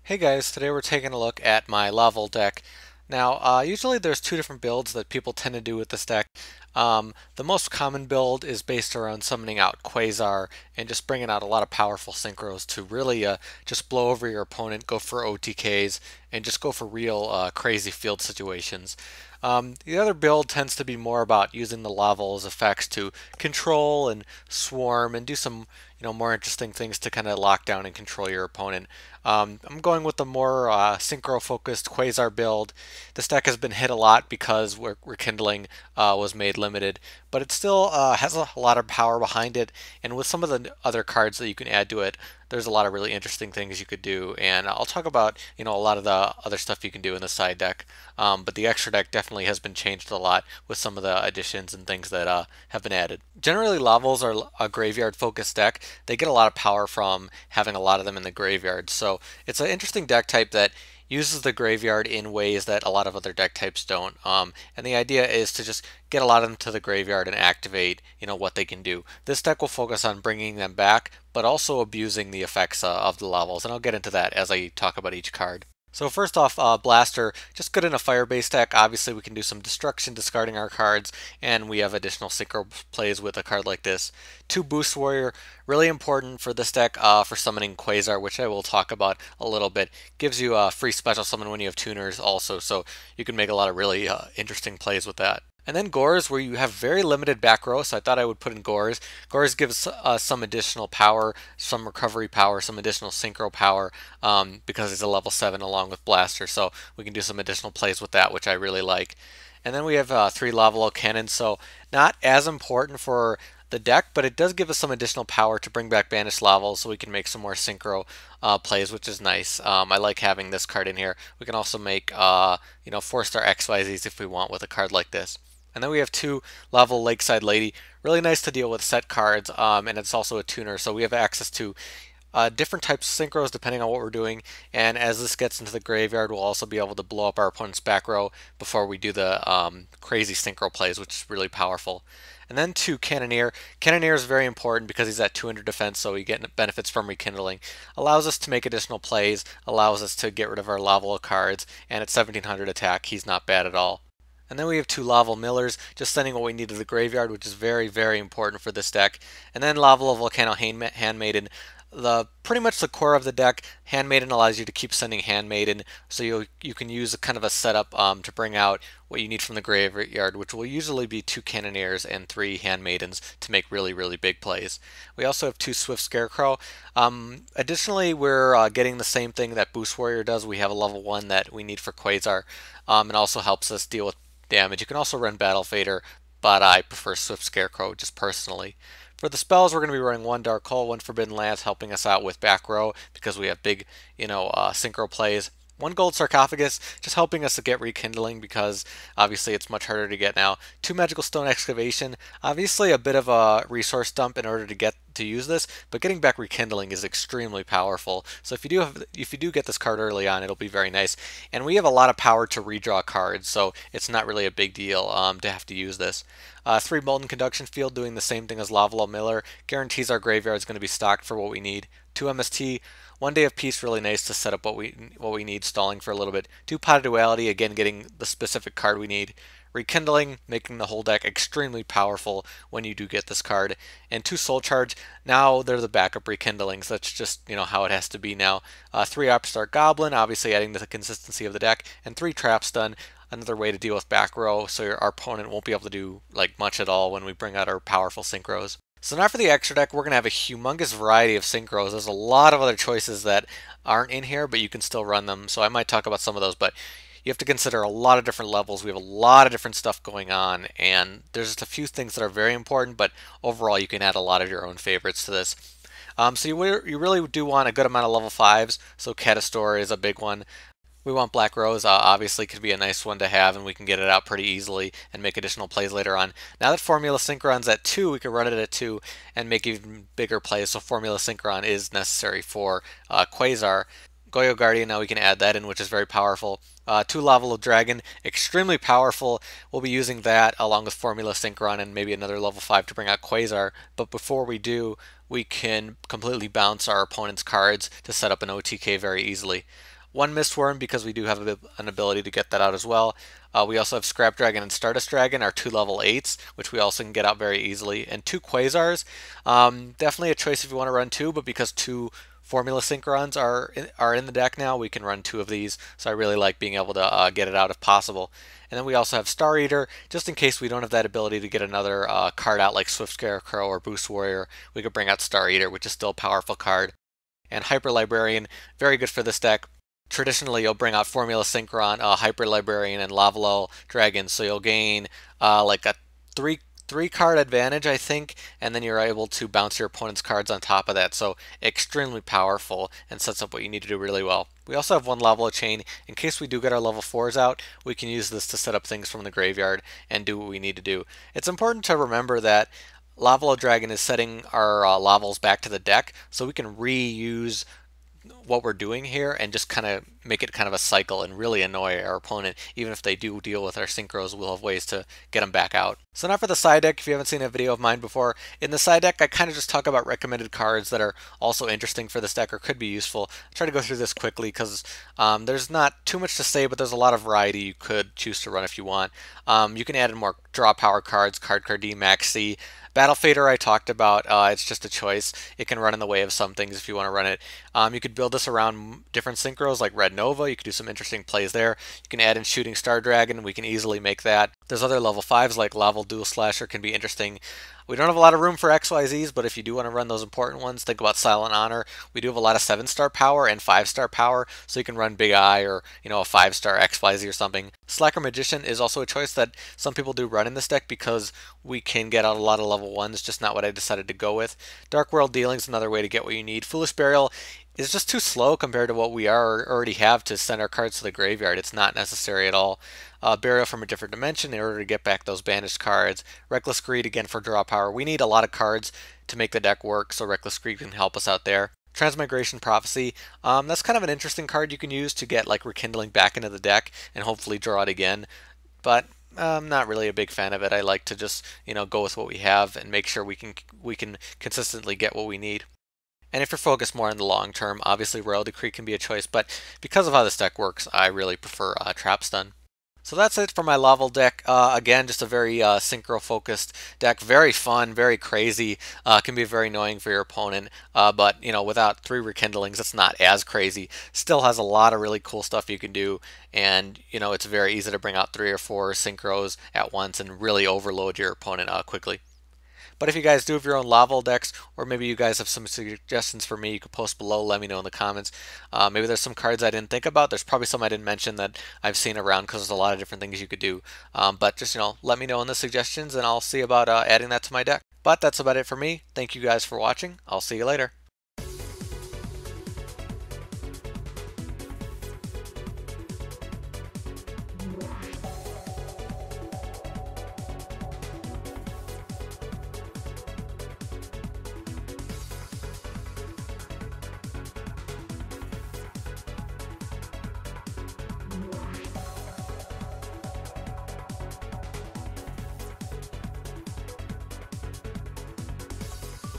Hey guys, today we're taking a look at my Laval deck. Now, usually there's two different builds that people tend to do with this deck. The most common build is based around summoning out Quasar and just bringing out a lot of powerful synchros to really just blow over your opponent, go for OTKs, and just go for real crazy field situations. The other build tends to be more about using the Laval's effects to control and swarm and do some more interesting things to kind of lock down and control your opponent. I'm going with the more synchro-focused Quasar build. This deck has been hit a lot because Rekindling was made limited, but it still has a lot of power behind it, and with some of the other cards that you can add to it, there's a lot of really interesting things you could do, and I'll talk about a lot of the other stuff you can do in the side deck. But the extra deck definitely has been changed a lot with some of the additions and things that have been added. Generally, Lavals are a graveyard-focused deck. They get a lot of power from having a lot of them in the graveyard, so it's an interesting deck type that uses the graveyard in ways that a lot of other deck types don't. And the idea is to just get a lot of them to the graveyard and activate, what they can do. This deck will focus on bringing them back, but also abusing the effects of the levels, and I'll get into that as I talk about each card. So first off, Blaster, just good in a fire-based deck. Obviously, we can do some destruction, discarding our cards, and we have additional synchro plays with a card like this. 2 Boost Warrior, really important for this deck for summoning Quasar, which I will talk about a little bit. Gives you a free special summon when you have tuners also, so you can make a lot of really interesting plays with that. And then Gorz, where you have very limited back row, so I thought I would put in Gorz. Gorz gives some additional power, some recovery power, some additional synchro power, because it's a level 7 along with Blaster, so we can do some additional plays with that, which I really like. And then we have 3 Lavalval cannons, so not as important for the deck, but it does give us some additional power to bring back banished Lavals, so we can make some more synchro plays, which is nice. I like having this card in here. We can also make 4-star XYZs if we want with a card like this. And then we have 2 Lavalval Lakeside Lady. Really nice to deal with set cards, and it's also a tuner, so we have access to different types of synchros depending on what we're doing. And as this gets into the graveyard, we'll also be able to blow up our opponent's back row before we do the crazy synchro plays, which is really powerful. And then 2 Cannoneer. Cannoneer is very important because he's at 200 defense, so we get benefits from Rekindling. Allows us to make additional plays, allows us to get rid of our Lavalval cards, and at 1700 attack, he's not bad at all. And then we have 2 Lavalval Millers, just sending what we need to the graveyard, which is very, very important for this deck. And then Lavalval Volcano Handmaiden, pretty much the core of the deck. Handmaiden allows you to keep sending Handmaiden, so you can use a kind of a setup to bring out what you need from the graveyard, which will usually be 2 Cannoneers and 3 Handmaidens to make really, really big plays. We also have 2 Swift Scarecrow. Additionally, we're getting the same thing that Boost Warrior does. We have a level 1 that we need for Quasar, and also helps us deal with damage. You can also run Battle Fader, but I prefer Swift Scarecrow just personally. For the spells, we're going to be running 1 Dark Hole, 1 Forbidden Lance, helping us out with back row because we have big, synchro plays. 1 Gold Sarcphogus, just helping us to get Rekindling because obviously it's much harder to get now. 2 Magical Stone Excavation, obviously a bit of a resource dump in order to get to use this, but getting back Rekindling is extremely powerful. So if you do get this card early on, it'll be very nice. And we have a lot of power to redraw cards, so it's not really a big deal to have to use this. 3 Molten Conduction Field, doing the same thing as Lavalval Miller, guarantees our graveyard is going to be stocked for what we need. 2 MST, 1 Day of Peace, really nice to set up what we need, stalling for a little bit. 2 Pot of Duality, again getting the specific card we need. Rekindling, making the whole deck extremely powerful when you do get this card. And 2 Soul Charge, now they're the backup Rekindlings. That's just how it has to be now. 3 Upstart Goblin, obviously adding to the consistency of the deck. And 3 Trap Stun, another way to deal with back row, so our opponent won't be able to do much at all when we bring out our powerful synchros. So now for the extra deck, we're going to have a humongous variety of synchros. There's a lot of other choices that aren't in here, but you can still run them. So I might talk about some of those, but you have to consider a lot of different levels. We have a lot of different stuff going on, and there's just a few things that are very important, but overall you can add a lot of your own favorites to this. So you really do want a good amount of level 5s, so Catastor is a big one. We want Black Rose, obviously could be a nice one to have, and we can get it out pretty easily and make additional plays later on. Now that Formula Synchron's at 2, we can run it at 2 and make even bigger plays, so Formula Synchron is necessary for Quasar. Goyo Guardian, now we can add that in, which is very powerful. 2 Lavalval Dragon, extremely powerful. We'll be using that along with Formula Synchron and maybe another level 5 to bring out Quasar, but before we do, we can completely bounce our opponent's cards to set up an OTK very easily. one Mist Wurm because we do have an ability to get that out as well. We also have Scrap Dragon and Stardust Dragon, our 2 level 8s, which we also can get out very easily, and 2 Quasars. Definitely a choice if you want to run 2, but because 2 Formula Synchrons are in the deck now, we can run 2 of these, so I really like being able to get it out if possible. And then we also have Star Eater, just in case we don't have that ability to get another card out like Swift Scarecrow or Boost Warrior, we could bring out Star Eater, which is still a powerful card. And Hyper Librarian, very good for this deck. Traditionally, you'll bring out Formula Synchron, Hyper Librarian, and Lavalval Dragon, so you'll gain like a three card advantage, I think, and then you're able to bounce your opponent's cards on top of that. So extremely powerful and sets up what you need to do really well. We also have 1 Lavalval Chain. In case we do get our level 4s out, we can use this to set up things from the graveyard and do what we need to do. It's important to remember that Lavalval Dragon is setting our Lavals back to the deck, so we can reuse what we're doing here and just kind of make it kind of a cycle and really annoy our opponent. Even if they do deal with our Synchros, we'll have ways to get them back out. So now for the side deck, if you haven't seen a video of mine before, in the side deck I kind of just talk about recommended cards that are also interesting for this deck or could be useful. I'll try to go through this quickly because there's not too much to say, but there's a lot of variety you could choose to run if you want. You can add in more draw power cards, Cardcar D, Max C. Battle Fader I talked about, it's just a choice. It can run in the way of some things if you want to run it. You could build this around different Synchros like Red Nova. You could do some interesting plays there. You can add in Shooting Star Dragon. We can easily make that. There's other level 5s like Laval Dual Slasher can be interesting. We don't have a lot of room for XYZs, but if you do want to run those important ones, think about Silent Honor. We do have a lot of 7-star power and 5-star power, so you can run Big Eye or a 5-star XYZ or something. Slacker Magician is also a choice that some people do run in this deck because we can get out a lot of level 1s, just not what I decided to go with. Dark World Dealing is another way to get what you need. Foolish Burial is just too slow compared to what we already have to send our cards to the graveyard. It's not necessary at all. Burial from a different dimension in order to get back those banished cards. Reckless Greed again for draw power. We need a lot of cards to make the deck work, so Reckless Greed can help us out there. Transmigration Prophecy, that's kind of an interesting card you can use to get like Rekindling back into the deck and hopefully draw it again. But I'm not really a big fan of it. I like to just go with what we have and make sure we can consistently get what we need. And if you're focused more on the long term, obviously Royal Decree can be a choice, but because of how this deck works, I really prefer Trap Stun. So that's it for my Laval deck. Again, just a very synchro-focused deck. Very fun, very crazy. Can be very annoying for your opponent, but without 3 Rekindlings, it's not as crazy. Still has a lot of really cool stuff you can do, and it's very easy to bring out 3 or 4 synchros at once and really overload your opponent quickly. But if you guys do have your own Laval decks, or maybe you guys have some suggestions for me, you can post below, let me know in the comments. Maybe there's some cards I didn't think about. There's probably some I didn't mention that I've seen around because there's a lot of different things you could do. But just, let me know in the suggestions and I'll see about adding that to my deck. But that's about it for me. Thank you guys for watching. I'll see you later.